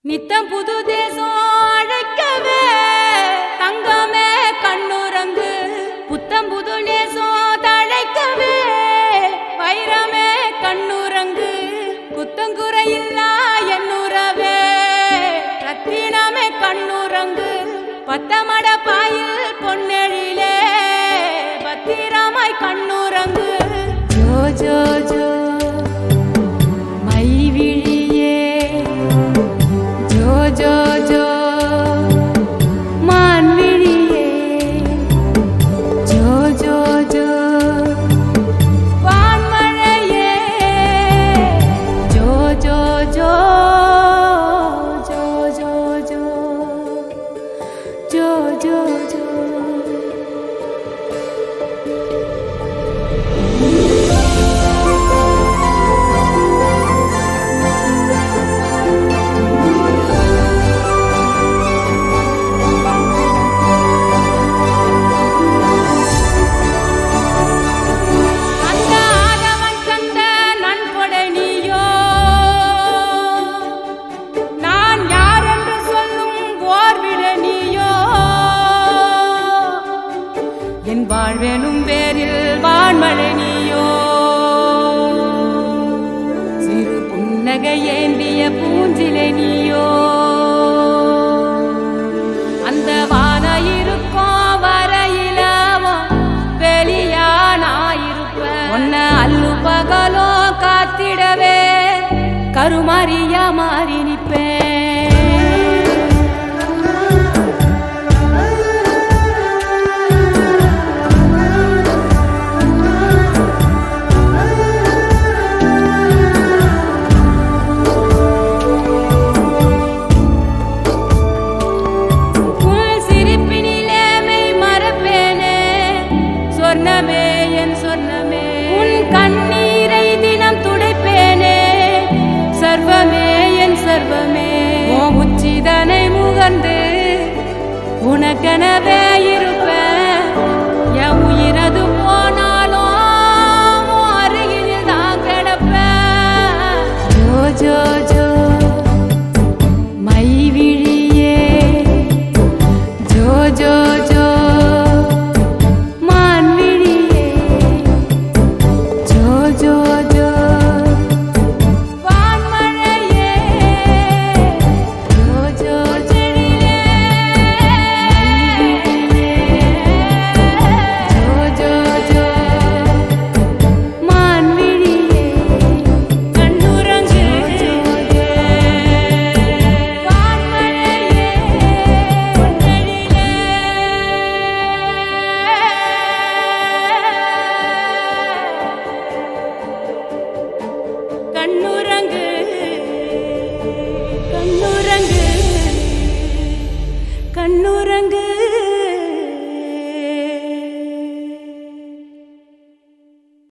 நித்தம் புது தேசம் அழைக்கவே தங்கமே கண்ணுறங்கு புத்தம் புது நேசம் தழைக்கவே வைரமே கண்ணுறங்கு குத்தங்குறையில்லா என்னுறவே ரத்தினமே கண்ணுறங்கு பத்தமட பாயில் பொன்னெழிலே பத்திரமாய் கண்ணுறங்கு ஜோ ஜோ ஜோ जो जो मानविड़िये जो जो जो वानमழையே जो जो जो जो जो जो जो जो जो என் வாழ்வேனும் பேரில் வான்மழை நீயோ சிறு புன்னகை ஏந்திய பூஞ்சிலை நீயோ அந்த வான இருக்கும் வரையிலவோ வெளியானாயிருப்ப உன்ன அல்லு பகலோ காத்திடவே கருமாரியா மாறி நிற்பேன் சொர்ணமே என் சொர்ணமே உன் கண்ணீரை தினம் துடைப்பேனே சர்வமே என் சர்வமே ஓ உச்சிதனை முகர்ந்து உனக்கெனவே இருப்பேன் என் உயிரது போனாலும் அருகில் தான் கிடப்பேன் ஜோ ஜோ ஜோ மைவிழியே ஜோ ஜோ ஜோ கண்ணுறங்கு கண்ணுறங்கு கண்ணுறங்கு